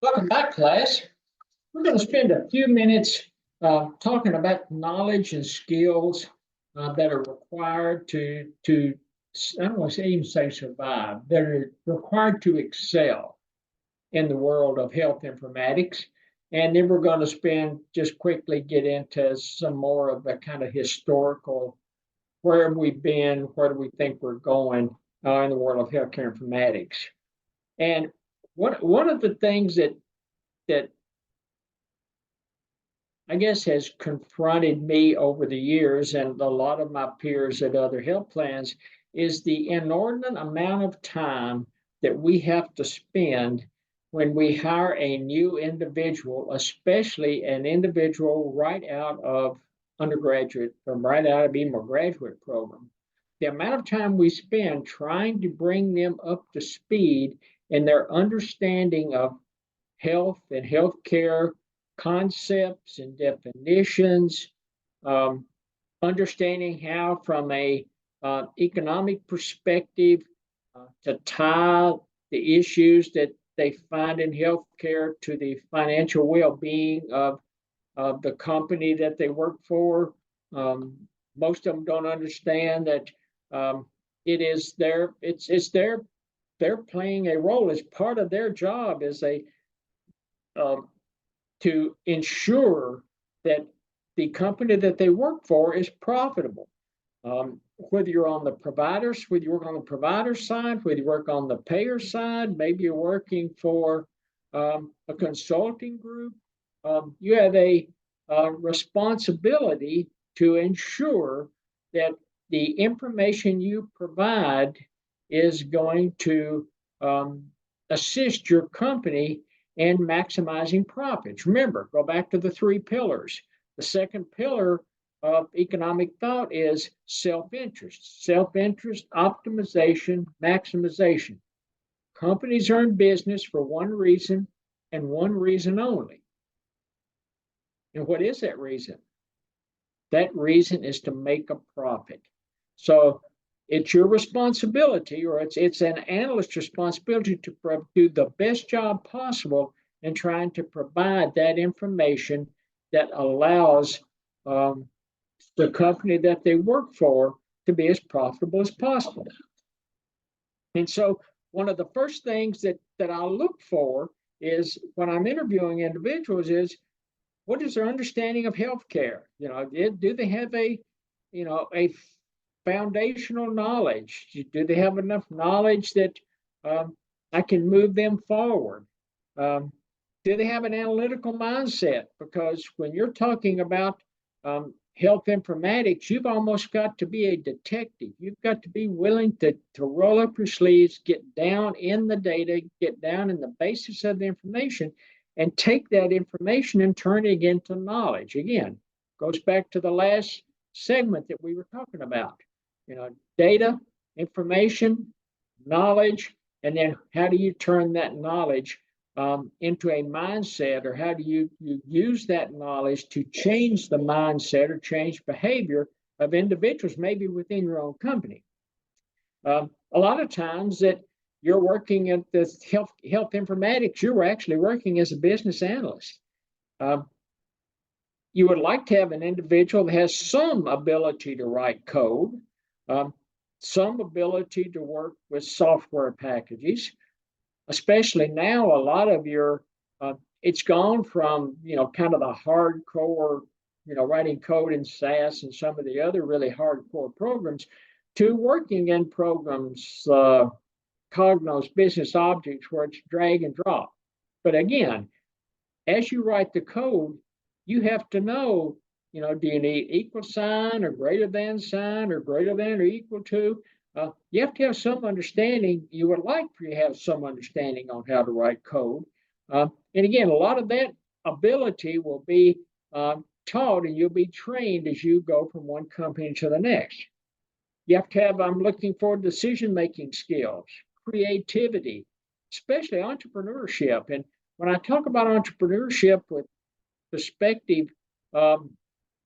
Welcome back, class. We're going to spend a few minutes talking about knowledge and skills that are required to I don't want to even say survive, that are required to excel in the world of health informatics. And then we're going to just quickly get into some more of the kind of historical, where have we been, where do we think we're going in the world of healthcare informatics. And one of the things that I guess has confronted me over the years and a lot of my peers at other health plans is the inordinate amount of time that we have to spend when we hire a new individual, especially an individual right out of undergraduate or right out of even a graduate program. The amount of time we spend trying to bring them up to speed in their understanding of health and healthcare concepts and definitions, um, understanding how, from a economic perspective, to tie the issues that they find in healthcare to the financial well-being of the company that they work for. Most of them don't understand that it is they're playing a role as part of their job as a um, to ensure that the company that they work for is profitable. Whether you're on the providers, whether you work on the provider side, whether you work on the payer side, maybe you're working for a consulting group, you have a responsibility to ensure that the information you provide is going to assist your company in maximizing profits. Remember, go back to the three pillars. The second pillar of economic thought is self-interest, optimization, maximization. Companies are in business for one reason and one reason only. And what is that reason? That reason is to make a profit. So it's your responsibility, or it's an analyst's responsibility to do the best job possible in trying to provide that information that allows the company that they work for to be as profitable as possible. And so one of the first things that I look for is when I'm interviewing individuals is what is their understanding of healthcare? Do they have a foundational knowledge? Do they have enough knowledge that I can move them forward? Do they have an analytical mindset? Because when you're talking about health informatics, you've almost got to be a detective. You've got to be willing to roll up your sleeves, get down in the data, get down in the basis of the information, and take that information and turn it into knowledge. Again, goes back to the last segment that we were talking about. Data, information, knowledge, and then how do you turn that knowledge into a mindset, or how do you use that knowledge to change the mindset or change behavior of individuals, maybe within your own company? A lot of times that you're working at this health informatics, you're actually working as a business analyst. You would like to have an individual that has some ability to write code, some ability to work with software packages, especially now. A lot of it's gone from kind of the hardcore writing code in SAS and some of the other really hardcore programs to working in programs, Cognos business objects, where it's drag and drop. But again, as you write the code, you have to know, do you need equal sign or greater than sign or greater than or equal to? You have to have some understanding. You would like for you to have some understanding on how to write code. And again, a lot of that ability will be taught, and you'll be trained as you go from one company to the next. You have to have, I'm looking for decision-making skills, creativity, especially entrepreneurship. And when I talk about entrepreneurship with prospective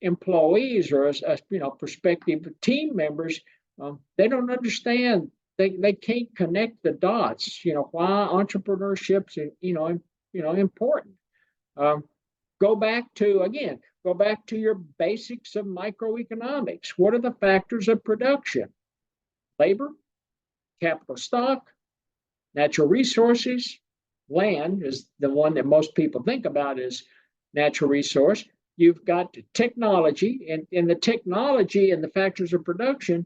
employees or prospective team members, they don't understand. They can't connect the dots. Why entrepreneurship's important. Um, go back to your basics of microeconomics. What are the factors of production? Labor, capital stock, natural resources. Land is the one that most people think about as natural resource. You've got technology, and the technology and the factors of production,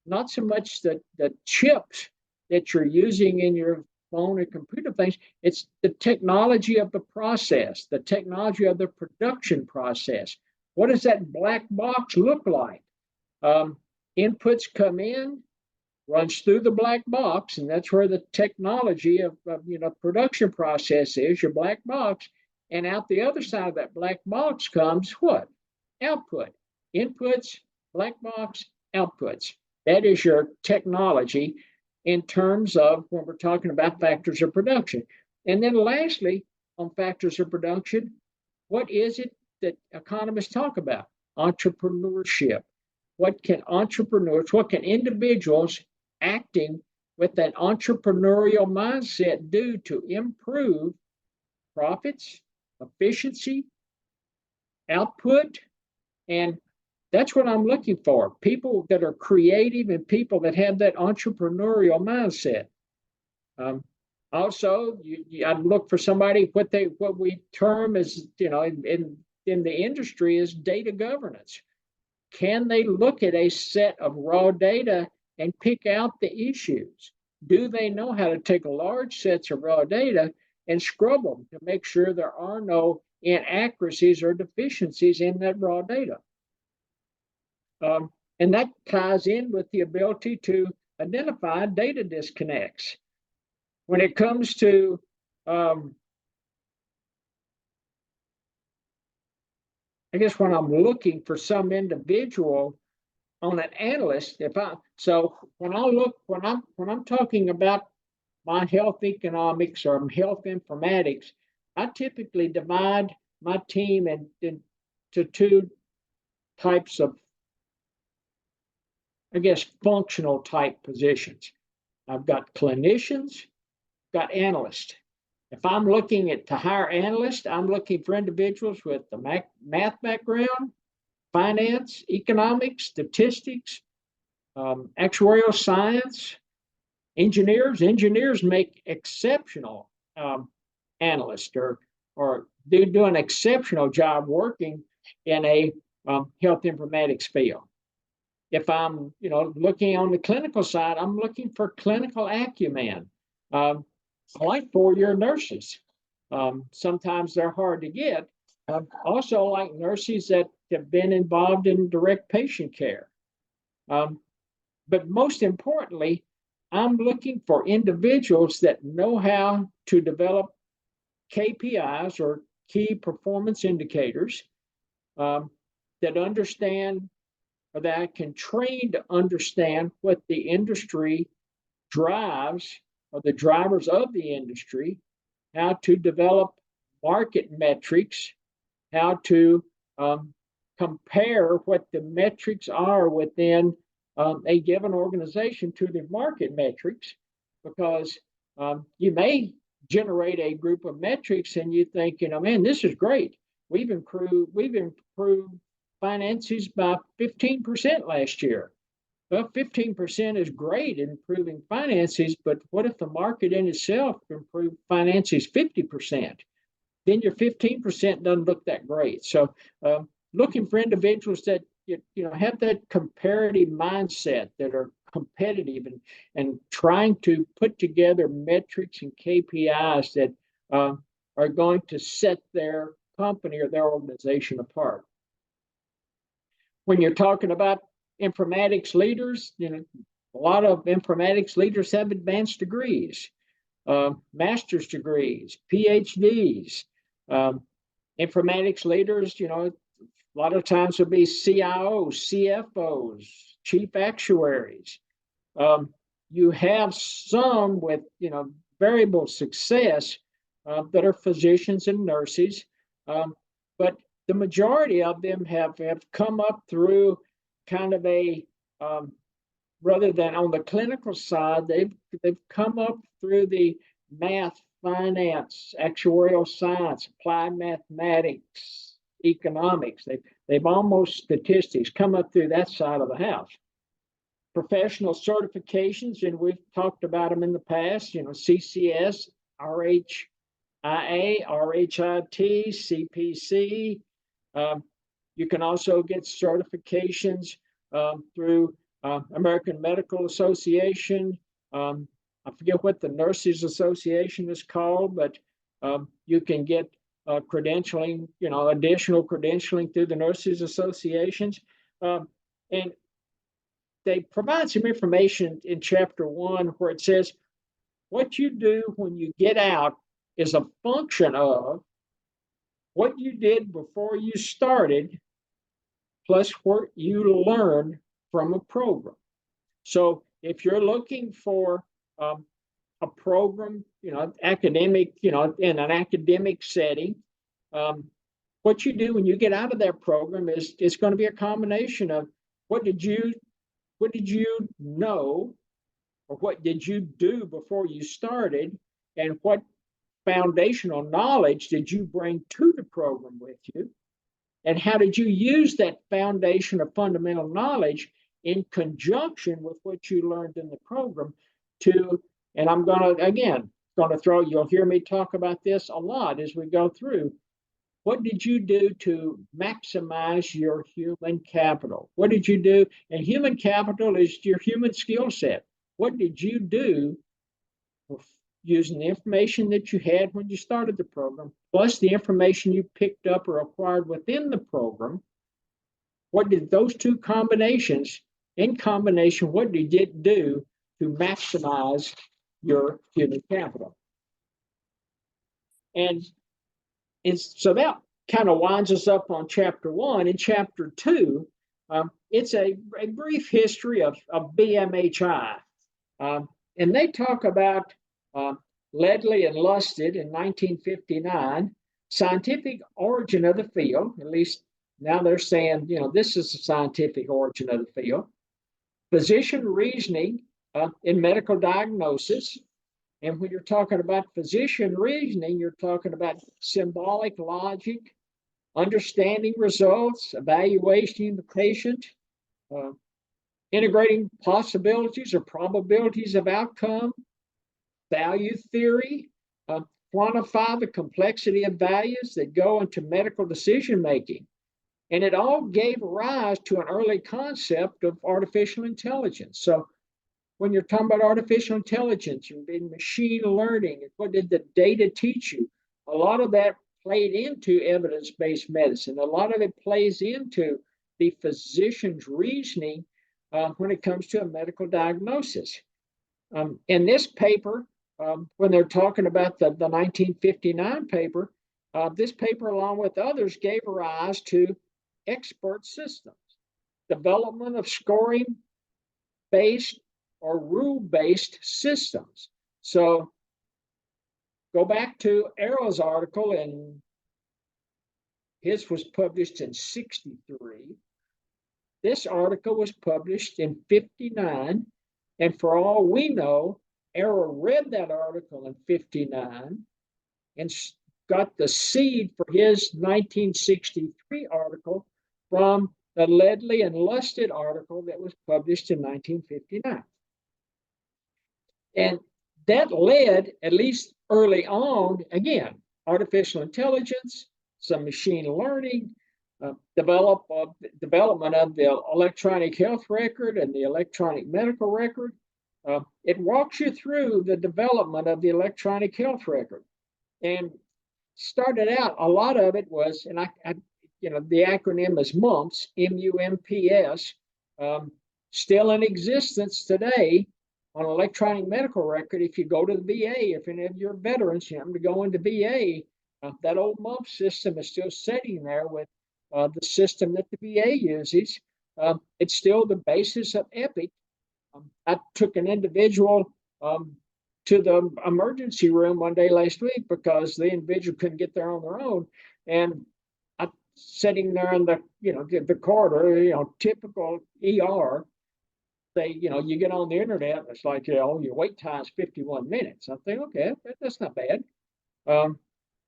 not so much the chips that you're using in your phone and computer things. It's the technology of the process, the technology of the production process. What does that black box look like? Inputs come in, runs through the black box, and that's where the technology of production process is, your black box. And out the other side of that black box comes what? Output. Inputs, black box, outputs. That is your technology in terms of when we're talking about factors of production. And then lastly, on factors of production, what is it that economists talk about? Entrepreneurship. What can individuals acting with that entrepreneurial mindset do to improve profits, efficiency, output? And that's what I'm looking for. People that are creative and people that have that entrepreneurial mindset. Also, I'd look for somebody what we term as in the industry is data governance. Can they look at a set of raw data and pick out the issues? Do they know how to take large sets of raw data and scrub them to make sure there are no inaccuracies or deficiencies in that raw data? And that ties in with the ability to identify data disconnects. When it comes to I guess when I'm looking for some individual on an analyst, when I'm talking about my health economics or health informatics, I typically divide my team into two types of, I guess, functional type positions. I've got clinicians, got analysts. If I'm looking to hire analysts, I'm looking for individuals with the math background, finance, economics, statistics, actuarial science, engineers. Engineers make exceptional analysts or do an exceptional job working in a health informatics field. If I'm looking on the clinical side, I'm looking for clinical acumen. I like 4-year nurses. Sometimes they're hard to get. Also like nurses that have been involved in direct patient care. But most importantly, I'm looking for individuals that know how to develop KPIs or key performance indicators, that understand or that can train to understand what the industry drives or the drivers of the industry, how to develop market metrics, how to compare what the metrics are within a given organization to the market metrics, because you may generate a group of metrics and you think, man, this is great. We've improved finances by 15% last year. Well, 15% is great in improving finances, but what if the market in itself improved finances 50%? Then your 15% doesn't look that great. So looking for individuals that have that comparative mindset, that are competitive and trying to put together metrics and KPIs that are going to set their company or their organization apart. When you're talking about informatics leaders, a lot of informatics leaders have advanced degrees, master's degrees, PhDs. Informatics leaders, a lot of times will be CIOs, CFOs, chief actuaries. You have some with variable success that are physicians and nurses, but the majority of them have come up through kind of a rather than on the clinical side, they've come up through the math finance, actuarial science, applied mathematics, economics. They've almost statistics come up through that side of the house. Professional certifications, and we've talked about them in the past, CCS, RHIA, RHIT, CPC. You can also get certifications through American Medical Association. I forget what the Nurses Association is called, but you can get credentialing, additional credentialing through the Nurses Associations. And they provide some information in chapter 1 where it says what you do when you get out is a function of what you did before you started, plus what you learned from a program. So if you're looking for a program, academic, in an academic setting, what you do when you get out of that program is going to be a combination of what did you know, or what did you do before you started, and what foundational knowledge did you bring to the program with you, and how did you use that foundation of fundamental knowledge in conjunction with what you learned in the program to, and I'm going to throw, you'll hear me talk about this a lot as we go through. What did you do to maximize your human capital? What did you do? And human capital is your human skill set. What did you do using the information that you had when you started the program, plus the information you picked up or acquired within the program? What did those two combinations, in combination, what did it do to maximize your human capital? And so that kind of winds us up on chapter 1. In chapter 2, it's a brief history of BMHI. And they talk about Ledley and Lusted in 1959, scientific origin of the field, at least now they're saying, this is the scientific origin of the field. Physician reasoning in medical diagnosis. And when you're talking about physician reasoning, you're talking about symbolic logic, understanding results, evaluating the patient, integrating possibilities or probabilities of outcome, value theory, quantify the complexity of values that go into medical decision making. And it all gave rise to an early concept of artificial intelligence. So when you're talking about artificial intelligence and machine learning, what did the data teach you? A lot of that played into evidence-based medicine. A lot of it plays into the physician's reasoning when it comes to a medical diagnosis. In this paper, when they're talking about the 1959 paper, this paper, along with others, gave rise to expert systems, development of scoring-based or rule-based systems. So go back to Arrow's article, and his was published in 63. This article was published in 59, and for all we know, Arrow read that article in 59 and got the seed for his 1963 article from the Ledley and Lusted article that was published in 1959. And that led, at least early on, again, artificial intelligence, some machine learning, development of the electronic health record and the electronic medical record. It walks you through the development of the electronic health record. And started out, a lot of it was, and the acronym is MUMPS, MUMPS, still in existence today on electronic medical record. If you go to the VA, if any of your veterans happen to go into VA, that old MUMPS system is still sitting there with the system that the VA uses. It's still the basis of EPIC. I took an individual to the emergency room one day last week because the individual couldn't get there on their own, and I sitting there in the corridor, typical ER. You get on the internet, and it's like, your wait time is 51 minutes. I think, okay, that's not bad. Um,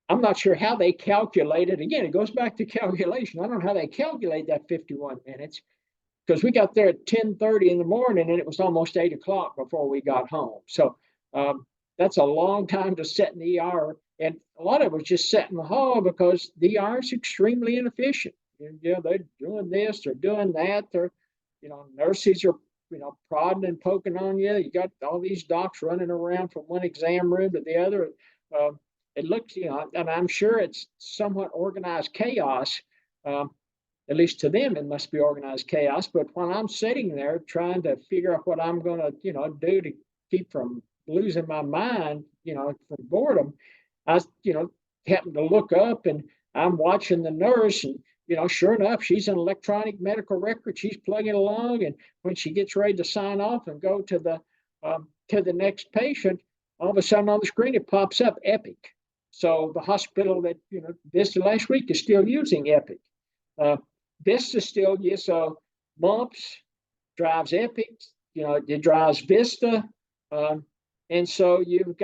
I'm not sure how they calculate it. Again, it goes back to calculation. I don't know how they calculate that 51 minutes because we got there at 10:30 in the morning and it was almost 8 o'clock before we got home. So um, that's a long time to sit in the ER. And a lot of it was just sat in the hall because the ER is extremely inefficient. They're doing this, they're doing that. Nurses are, prodding and poking on you. You got all these docs running around from one exam room to the other. Um, it looks, and I'm sure it's somewhat organized chaos. Um, at least to them, it must be organized chaos. But when I'm sitting there trying to figure out what I'm going to, do to keep from losing my mind, from boredom, I, happen to look up and I'm watching the nurse and, sure enough, she's an electronic medical record. She's plugging along. And when she gets ready to sign off and go to the next patient, all of a sudden on the screen, it pops up Epic. So the hospital that, this last week is still using Epic. Vista still, yeah, so Mumps drives Epic, it drives Vista. Um, and so you've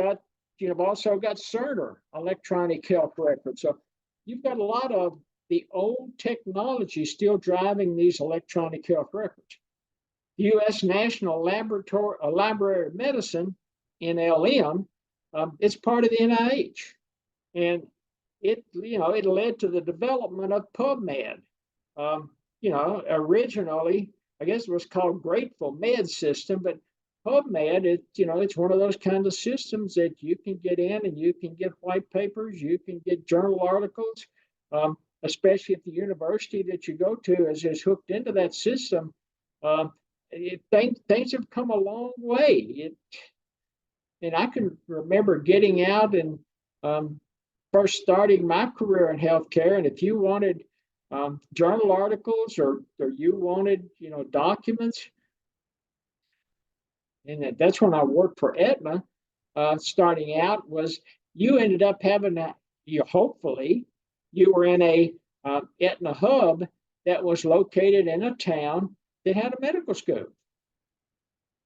also got Cerner, electronic health record. So you've got a lot of the old technology still driving these electronic health records. U.S. National Library of Medicine, NLM, it's part of the NIH. And it led to the development of PubMed. Originally, I guess it was called Grateful Med System, but PubMed, it's one of those kind of systems that you can get in and you can get white papers, you can get journal articles, especially if the university that you go to is hooked into that system. Things have come a long way. And I can remember getting out and first starting my career in healthcare, and if you wanted journal articles or you wanted, documents, and that's when I worked for Aetna. Starting out was you ended up having hopefully you were in a Aetna hub that was located in a town that had a medical school.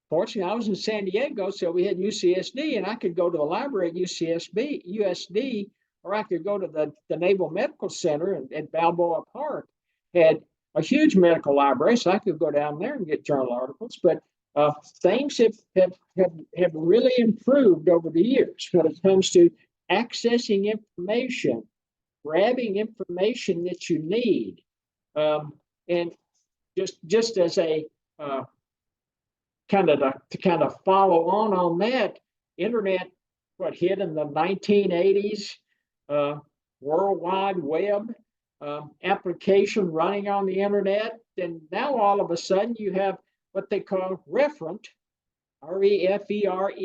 Fortunately, I was in San Diego, so we had UCSD, and I could go to the library at USD, or I could go to the Naval Medical Center at Balboa Park. Had a huge medical library, so I could go down there and get journal articles. But things have really improved over the years when it comes to accessing information, grabbing information that you need, and just as a kind of follow on that, internet hit in the 1980s, World Wide Web application running on the internet, and now all of a sudden you have what they call referent, referent,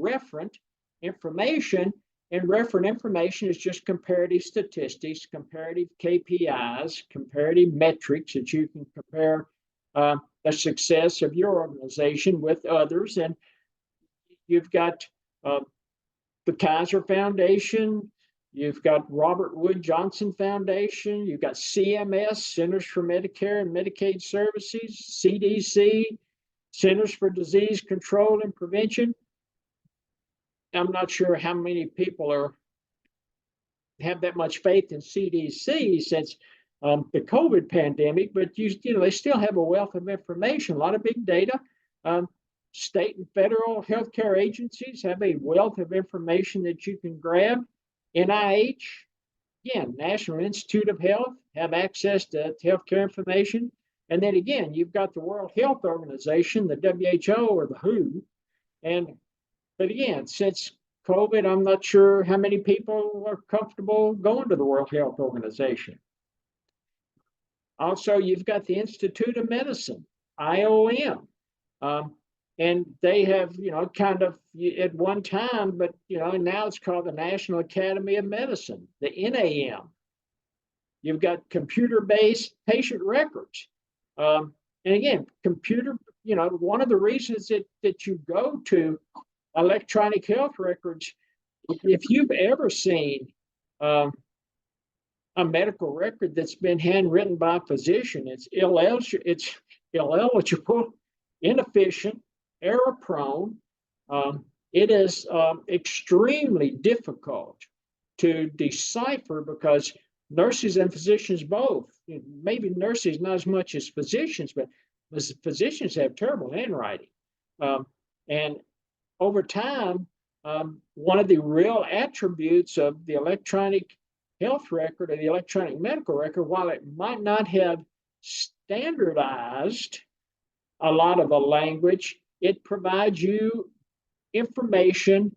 referent information. And referent information is just comparative statistics, comparative KPIs, comparative metrics that you can compare the success of your organization with others. And you've got the Kaiser Foundation, you've got Robert Wood Johnson Foundation, you've got CMS, Centers for Medicare and Medicaid Services, CDC, Centers for Disease Control and Prevention. I'm not sure how many people have that much faith in CDC since the COVID pandemic, but they still have a wealth of information, a lot of big data. State and federal healthcare agencies have a wealth of information that you can grab. NIH, again, National Institute of Health, have access to healthcare information. And then again, you've got the World Health Organization, the WHO or the WHO. But again, since COVID, I'm not sure how many people are comfortable going to the World Health Organization. Also, you've got the Institute of Medicine, IOM. And they have, kind of at one time, but, now it's called the National Academy of Medicine, the NAM. You've got computer-based patient records. And again, one of the reasons that you go to electronic health records, if you've ever seen a medical record that's been handwritten by a physician, it's ineligible, inefficient, error prone. it is extremely difficult to decipher because nurses and physicians both, maybe nurses not as much as physicians, but physicians have terrible handwriting. And over time, one of the real attributes of the electronic health record or the electronic medical record, while it might not have standardized a lot of a language, it provides you information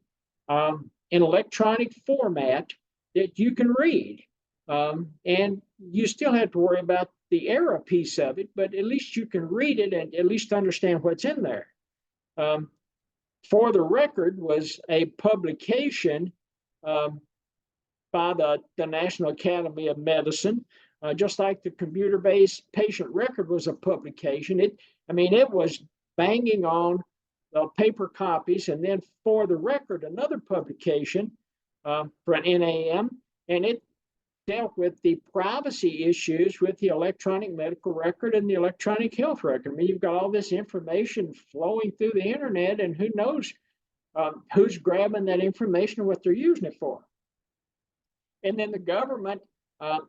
in electronic format that you can read. And you still have to worry about the error piece of it, but at least you can read it and at least understand what's in there. For the Record was a publication by the National Academy of Medicine, just like the computer-based patient record was a publication. It was banging on paper copies, and then For the Record, another publication for an NAM, and it dealt with the privacy issues with the electronic medical record and the electronic health record. You've got all this information flowing through the internet, and who knows who's grabbing that information and what they're using it for. And then the government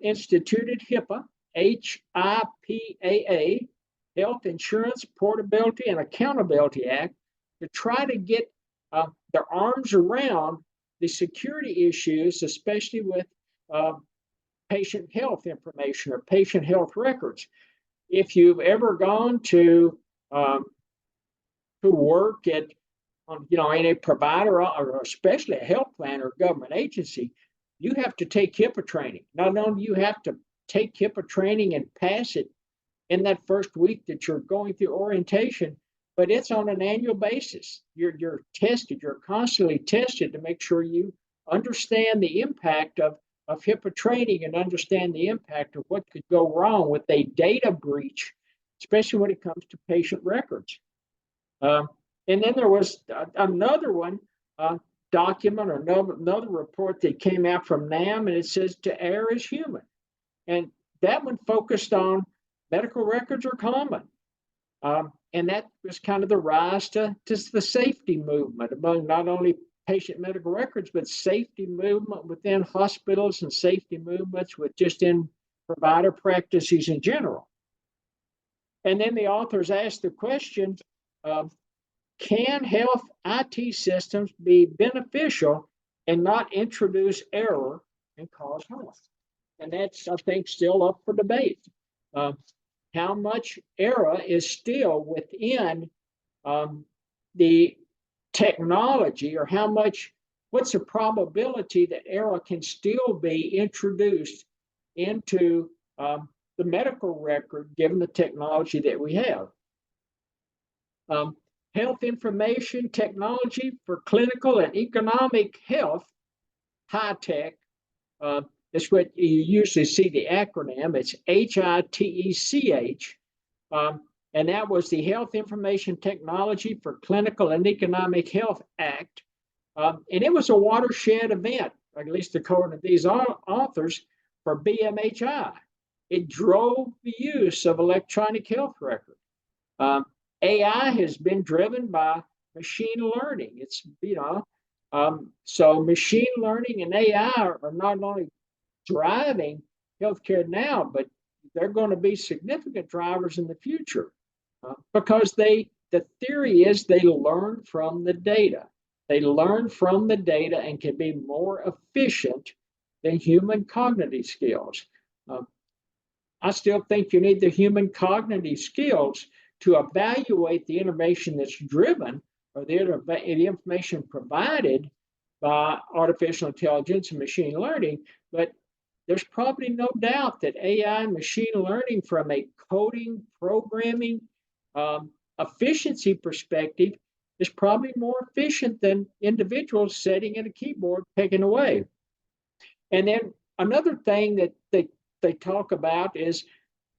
instituted HIPAA, HIPAA, Health Insurance Portability and Accountability Act, to try to get their arms around the security issues, especially with patient health information or patient health records. If you've ever gone to work at in a provider or especially a health plan or government agency, you have to take HIPAA training. Not only do you have to take HIPAA training and pass it in that first week that you're going through orientation, but it's on an annual basis. You're tested, you're constantly tested to make sure you understand the impact of HIPAA training and understand the impact of what could go wrong with a data breach, especially when it comes to patient records. And then there was another one, document or another report that came out from NAM, and it says to err is human. And that one focused on medical records are common. And that was kind of the rise to the safety movement among not only patient medical records, but safety movement within hospitals and safety movements with just in provider practices in general. And then the authors asked the question, can health IT systems be beneficial and not introduce error and cause harm? And that's, I think, still up for debate. How much error is still within the technology, or what's the probability that error can still be introduced into the medical record given the technology that we have? Health information technology for clinical and economic health, HITECH, that's what you usually see the acronym. It's HITECH. And that was the Health Information Technology for Clinical and Economic Health Act. And it was a watershed event, at least according to these authors, for BMHI. It drove the use of electronic health record. AI has been driven by machine learning. It's, so machine learning and AI are not only driving healthcare now, but they're going to be significant drivers in the future because the theory is they learn from the data. They learn from the data and can be more efficient than human cognitive skills. I still think you need the human cognitive skills to evaluate the information that's driven or the information provided by artificial intelligence and machine learning. But there's probably no doubt that AI and machine learning from a coding, programming, efficiency perspective is probably more efficient than individuals sitting at a keyboard picking away. And then another thing that they talk about is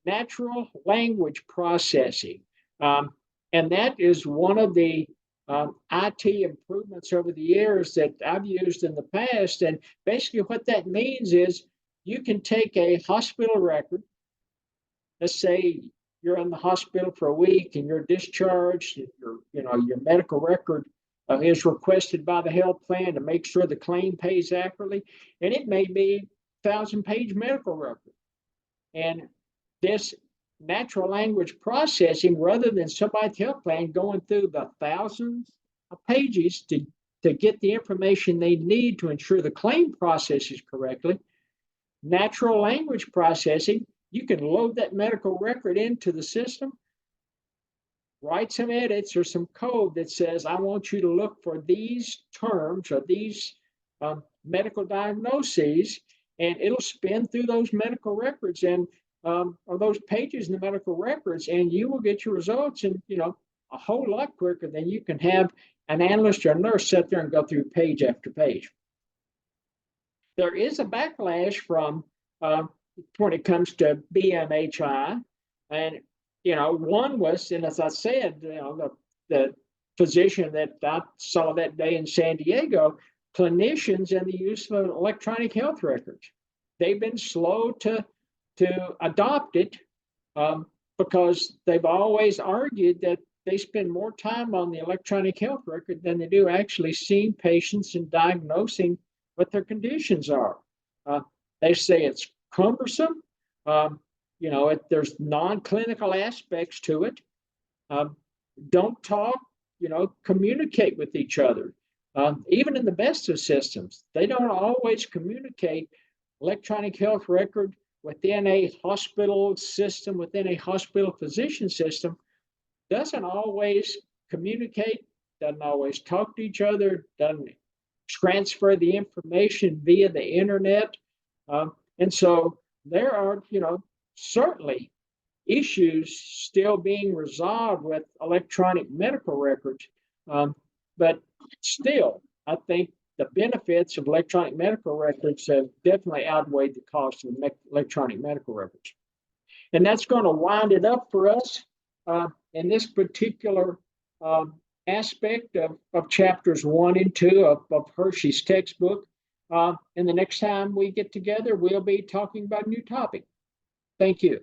natural language processing. And that is one of the IT improvements over the years that I've used in the past. And basically what that means is you can take a hospital record. Let's say you're in the hospital for a week and you're discharged, your medical record is requested by the health plan to make sure the claim pays accurately, and it may be 1,000-page medical record. And this natural language processing, rather than somebody's health plan going through the thousands of pages to get the information they need to ensure the claim processes correctly, natural language processing, you can load that medical record into the system, write some edits or some code that says, I want you to look for these terms or these medical diagnoses, and it'll spin through those medical records and or those pages in the medical records, and you will get your results in a whole lot quicker than you can have an analyst or a nurse sit there and go through page after page. There is a backlash from when it comes to BMHI, and one was, and as I said, the physician that I saw that day in San Diego, clinicians and the use of electronic health records. They've been slow to adopt it because they've always argued that they spend more time on the electronic health record than they do actually seeing patients and diagnosing what their conditions are. They say it's cumbersome. There's non-clinical aspects to it. Don't talk, communicate with each other. Even in the best of systems, they don't always communicate electronic health record within a hospital system, within a hospital physician system, doesn't always communicate, doesn't always talk to each other, doesn't transfer the information via the internet. And so there are, certainly issues still being resolved with electronic medical records. But still, I think the benefits of electronic medical records have definitely outweighed the cost of electronic medical records. And that's going to wind it up for us in this particular aspect of chapters 1 and 2 of Hershey's textbook. And the next time we get together, we'll be talking about a new topic. Thank you.